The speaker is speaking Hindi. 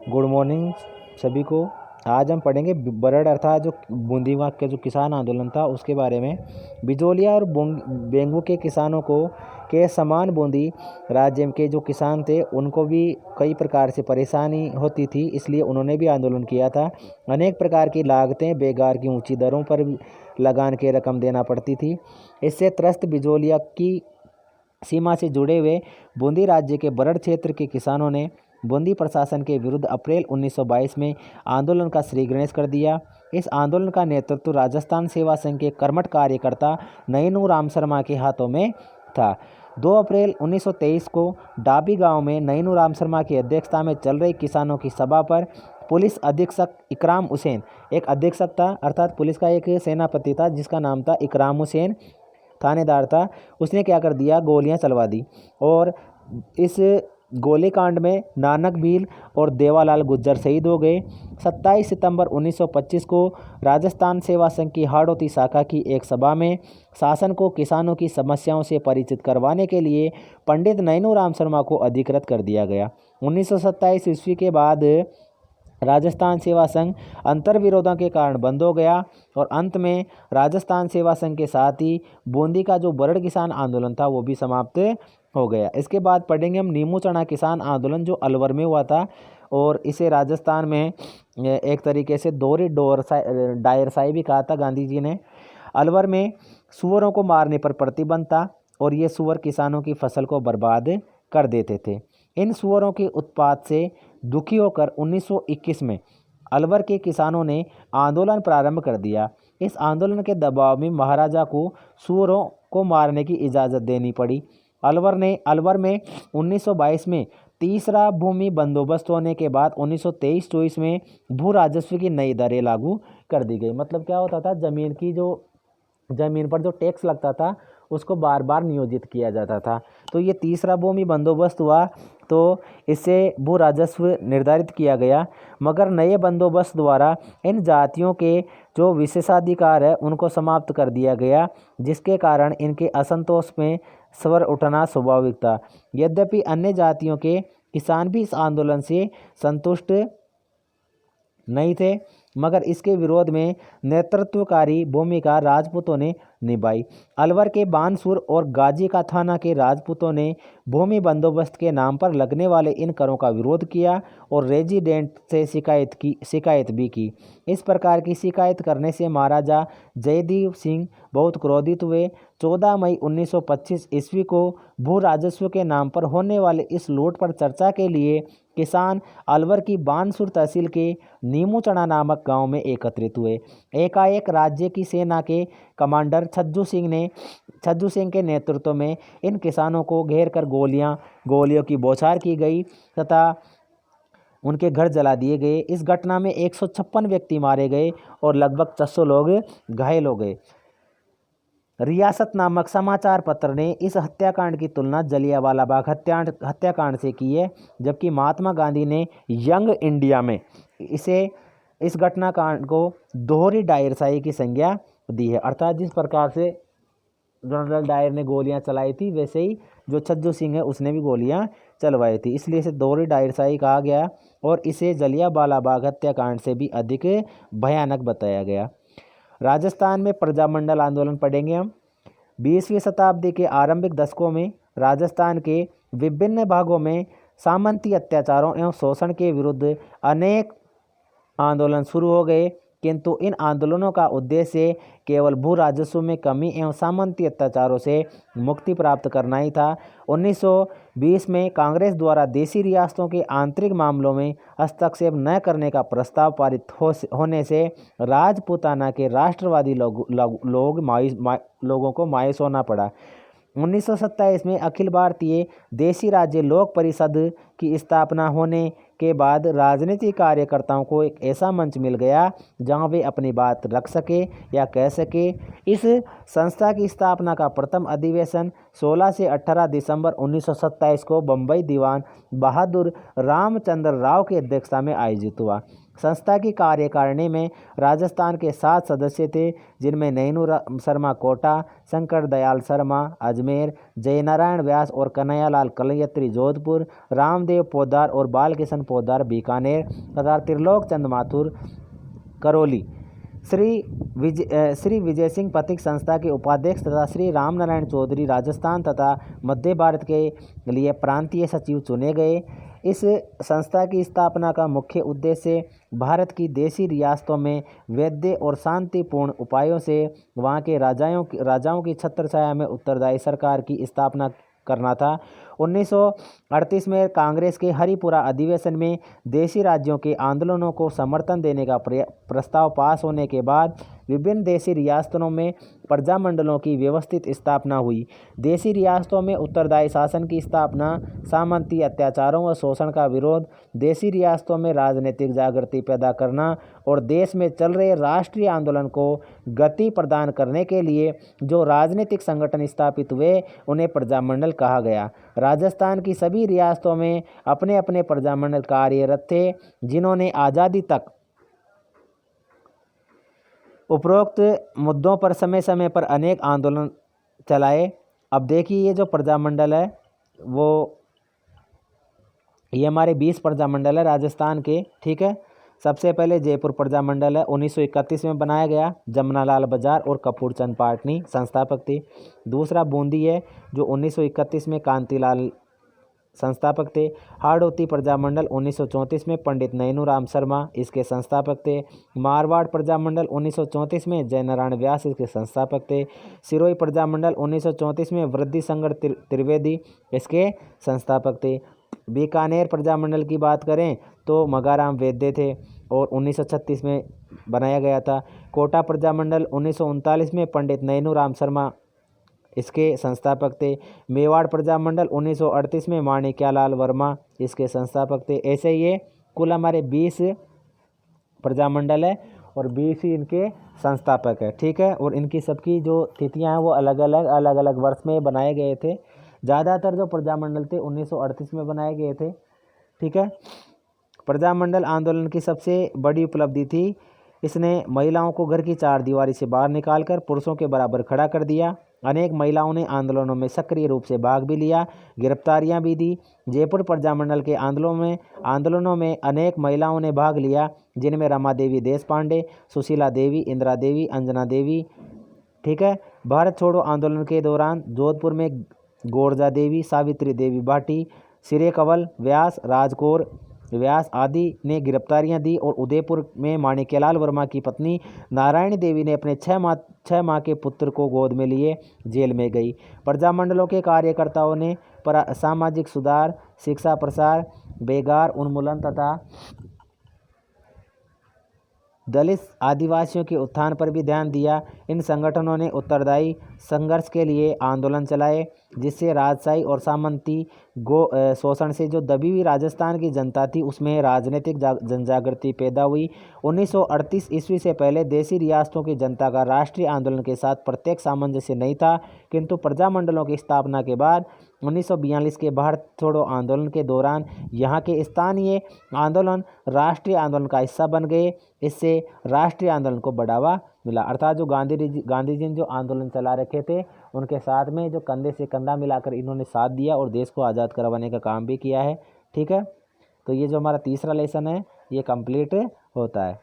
गुड मॉर्निंग सभी को। आज हम पढ़ेंगे बरड़ अर्थात जो बूंदीवाग के जो किसान आंदोलन था उसके बारे में। बिजोलिया और बेंगू के किसानों को के समान बूंदी राज्य के जो किसान थे उनको भी कई प्रकार से परेशानी होती थी, इसलिए उन्होंने भी आंदोलन किया था। अनेक प्रकार की लागतें, बेगार की ऊंची दरों पर लगान के रकम देना पड़ती थी। इससे त्रस्त बिजोलिया की सीमा से जुड़े हुए बूंदी राज्य के बरड़ क्षेत्र के किसानों ने बूंदी प्रशासन के विरुद्ध अप्रैल 1922 में आंदोलन का श्री गणेश कर दिया। इस आंदोलन का नेतृत्व राजस्थान सेवा संघ के कर्मठ कार्यकर्ता नयनू राम शर्मा के हाथों में था। 2 अप्रैल 1923 को डाबी गांव में नयनू राम शर्मा की अध्यक्षता में चल रही किसानों की सभा पर पुलिस अधीक्षक इकराम हुसैन, एक अधीक्षक था अर्थात पुलिस का एक सेनापति था जिसका नाम था इकराम हुसैन, थानेदार था। उसने क्या कर दिया, गोलियां चलवा दी। और इस गोलीकांड में नानक भील और देवालाल गुज्जर शहीद हो गए। 27 सितंबर 1925 को राजस्थान सेवा संघ की हाड़ौती शाखा की एक सभा में शासन को किसानों की समस्याओं से परिचित करवाने के लिए पंडित नयनू राम शर्मा को अधिकृत कर दिया गया। 1927 ईस्वी के बाद राजस्थान सेवा संघ अंतर्विरोधों के कारण बंद हो गया और अंत में राजस्थान सेवा संघ के साथ ही बूंदी का जो बरड़ किसान आंदोलन था वो भी समाप्त हो गया। इसके बाद पढ़ेंगे हम नीमू चना किसान आंदोलन जो अलवर में हुआ था, और इसे राजस्थान में एक तरीके से दोहरी डायरसाई भी कहा था गांधी जी ने। अलवर में सुअरों को मारने पर प्रतिबंध था और ये सुअर किसानों की फसल को बर्बाद कर देते थे। इन सुअरों के उत्पात से दुखी होकर 1921 में अलवर के किसानों ने आंदोलन प्रारंभ कर दिया। इस आंदोलन के दबाव में महाराजा को सुअरों को मारने की इजाज़त देनी पड़ी। अलवर में 1922 में तीसरा भूमि बंदोबस्त होने के बाद 1923-24 में भू राजस्व की नई दरें लागू कर दी गई। मतलब क्या होता था, ज़मीन पर जो टैक्स लगता था उसको बार बार नियोजित किया जाता था। तो ये तीसरा भूमि बंदोबस्त हुआ तो इससे भू राजस्व निर्धारित किया गया, मगर नए बंदोबस्त द्वारा इन जातियों के जो विशेषाधिकार है उनको समाप्त कर दिया गया, जिसके कारण इनके असंतोष में स्वर उठना स्वाभाविक था। यद्यपि अन्य जातियों के किसान भी इस आंदोलन से संतुष्ट नहीं थे, मगर इसके विरोध में नेतृत्वकारी भूमिका राजपूतों ने निभाई। अलवर के बानसूर और गाजी का थाना के राजपूतों ने भूमि बंदोबस्त के नाम पर लगने वाले इन करों का विरोध किया और रेजिडेंट से शिकायत भी की। इस प्रकार की शिकायत करने से महाराजा जयदेव सिंह बहुत क्रोधित हुए। 14 मई 1925 ईस्वी को भू राजस्व के नाम पर होने वाले इस लूट पर चर्चा के लिए किसान अलवर की बानसूर तहसील के नीमू चना नामक गांव में एकत्रित हुए। एकाएक राज्य की सेना के कमांडर छज्जू सिंह के नेतृत्व में इन किसानों को घेर कर गोलियों की बौछार की गई तथा उनके घर जला दिए गए। इस घटना में 156 व्यक्ति मारे गए और लगभग 600 लोग घायल हो गए। रियासत नामक समाचार पत्र ने इस हत्याकांड की तुलना जलियांवाला बाग हत्याकांड से की है, जबकि महात्मा गांधी ने यंग इंडिया में इस घटनाकांड को दोहरी डायरसाई की संज्ञा दी है। अर्थात जिस प्रकार से जनरल डायर ने गोलियां चलाई थी वैसे ही जो छज्जू सिंह है उसने भी गोलियां चलवाई थी, इसलिए इसे दोहरी डायरसाई कहा गया और इसे जलियांवाला बाग हत्याकांड से भी अधिक भयानक बताया गया। राजस्थान में प्रजामंडल आंदोलन पढ़ेंगे हम। 20वीं शताब्दी के आरंभिक दशकों में राजस्थान के विभिन्न भागों में सामंती अत्याचारों एवं शोषण के विरुद्ध अनेक आंदोलन शुरू हो गए, किंतु इन आंदोलनों का उद्देश्य केवल भू राजस्व में कमी एवं सामंती अत्याचारों से मुक्ति प्राप्त करना ही था। 1920 में कांग्रेस द्वारा देशी रियासतों के आंतरिक मामलों में हस्तक्षेप न करने का प्रस्ताव पारित होने से राजपूताना के राष्ट्रवादी लोगों को मायूस होना पड़ा। 1927 में अखिल भारतीय देशी राज्य लोक परिषद की स्थापना होने के बाद राजनीतिक कार्यकर्ताओं को एक ऐसा मंच मिल गया जहां वे अपनी बात रख सके या कह सके। इस संस्था की स्थापना का प्रथम अधिवेशन 16 से 18 दिसंबर 1927 को बम्बई दीवान बहादुर रामचंद्र राव की अध्यक्षता में आयोजित हुआ। संस्था की कार्यकारिणी में राजस्थान के 7 सदस्य थे, जिनमें नैनू शर्मा कोटा, शंकर दयाल शर्मा अजमेर, जयनारायण व्यास और कन्हैयालाल कलयत्री जोधपुर, रामदेव पोद्दार और बालकिशन पोद्दार बीकानेर तथा त्रिलोक चंद माथुर करौली। श्री विजय सिंह पथिक संस्था के उपाध्यक्ष तथा श्री रामनारायण चौधरी राजस्थान तथा मध्य भारत के लिए प्रांतीय सचिव चुने गए। इस संस्था की स्थापना का मुख्य उद्देश्य भारत की देशी रियासतों में वैध और शांतिपूर्ण उपायों से वहाँ के राजाओं की छत्रछाया में उत्तरदायी सरकार की स्थापना करना था। 1938 में कांग्रेस के हरिपुरा अधिवेशन में देशी राज्यों के आंदोलनों को समर्थन देने का प्रस्ताव पास होने के बाद विभिन्न देशी रियासतों में प्रजामंडलों की व्यवस्थित स्थापना हुई। देशी रियासतों में उत्तरदायी शासन की स्थापना, सामंती अत्याचारों व शोषण का विरोध, देशी रियासतों में राजनीतिक जागृति पैदा करना और देश में चल रहे राष्ट्रीय आंदोलन को गति प्रदान करने के लिए जो राजनीतिक संगठन स्थापित हुए उन्हें प्रजामंडल कहा गया। राजस्थान की सभी रियासतों में अपने अपने प्रजामंडल कार्यरत थे, जिन्होंने आज़ादी तक उपरोक्त मुद्दों पर समय समय पर अनेक आंदोलन चलाए। अब देखिए, ये जो प्रजामंडल है वो ये हमारे 20 प्रजामंडल है राजस्थान के, ठीक है। सबसे पहले जयपुर प्रजामंडल है, 1931 में बनाया गया। जमनालाल बजाज और कपूरचंद पाटनी संस्थापक थे। दूसरा बूंदी है, जो 1931 में कांतिलाल संस्थापक थे। हाड़ौती प्रजामंडल 1934 में पंडित नैनू राम शर्मा इसके संस्थापक थे। मारवाड़ प्रजामंडल 1934 में जयनारायण व्यास इसके संस्थापक थे। सिरोही प्रजामंडल 1934 में वृद्धि शंकर त्रिवेदी इसके संस्थापक थे। बीकानेर प्रजामंडल की बात करें तो मगाराम वैद्य थे और 1936 में बनाया गया था। कोटा प्रजामंडल 1939 में पंडित नैनू राम शर्मा इसके संस्थापक थे। मेवाड़ प्रजामंडल 1938 में माणिक्यलाल वर्मा इसके संस्थापक थे। ऐसे ये कुल हमारे 20 प्रजामंडल है और 20 ही इनके संस्थापक है, ठीक है। और इनकी सबकी जो तिथियां हैं वो अलग अलग वर्ष में बनाए गए थे। ज़्यादातर जो प्रजामंडल थे 1938 में बनाए गए थे, ठीक है। प्रजामंडल आंदोलन की सबसे बड़ी उपलब्धि थी, इसने महिलाओं को घर की चार दीवारी से बाहर निकालकर पुरुषों के बराबर खड़ा कर दिया। अनेक महिलाओं ने आंदोलनों में सक्रिय रूप से भाग भी लिया, गिरफ्तारियां भी दी। जयपुर प्रजामंडल के आंदोलनों में अनेक महिलाओं ने भाग लिया, जिनमें रमा देवी देशपांडे, सुशीला देवी, इंदिरा देवी, अंजना देवी, ठीक है। भारत छोड़ो आंदोलन के दौरान जोधपुर में गोरजा देवी, सावित्री देवी भाटी, सिरे कंवल व्यास, राजकौर व्यास आदि ने गिरफ्तारियां दी और उदयपुर में माणिक्यलाल वर्मा की पत्नी नारायणी देवी ने अपने 6 माह के पुत्र को गोद में लिए जेल में गई। प्रजामंडलों के कार्यकर्ताओं ने सामाजिक सुधार, शिक्षा प्रसार, बेगार उन्मूलन तथा दलित आदिवासियों के उत्थान पर भी ध्यान दिया। इन संगठनों ने उत्तरदायी संघर्ष के लिए आंदोलन चलाए, जिससे राजशाही और सामंती शोषण से जो दबी हुई राजस्थान की जनता थी उसमें राजनीतिक जनजागृति पैदा हुई। 1938 ईस्वी से पहले देशी रियासतों की जनता का राष्ट्रीय आंदोलन के साथ प्रत्येक सामंजस्य नहीं था, किंतु प्रजामंडलों की स्थापना के बाद 1942 के भारत छोड़ो आंदोलन के दौरान यहाँ के स्थानीय आंदोलन राष्ट्रीय आंदोलन का हिस्सा बन गए। इससे राष्ट्रीय आंदोलन को बढ़ावा मिला। अर्थात जो गांधी जी ने जो आंदोलन चला रखे थे उनके साथ में जो कंधे से कंधा मिलाकर इन्होंने साथ दिया और देश को आज़ाद करवाने का काम भी किया है, ठीक है। तो ये जो हमारा तीसरा लेसन है ये कंप्लीट होता है।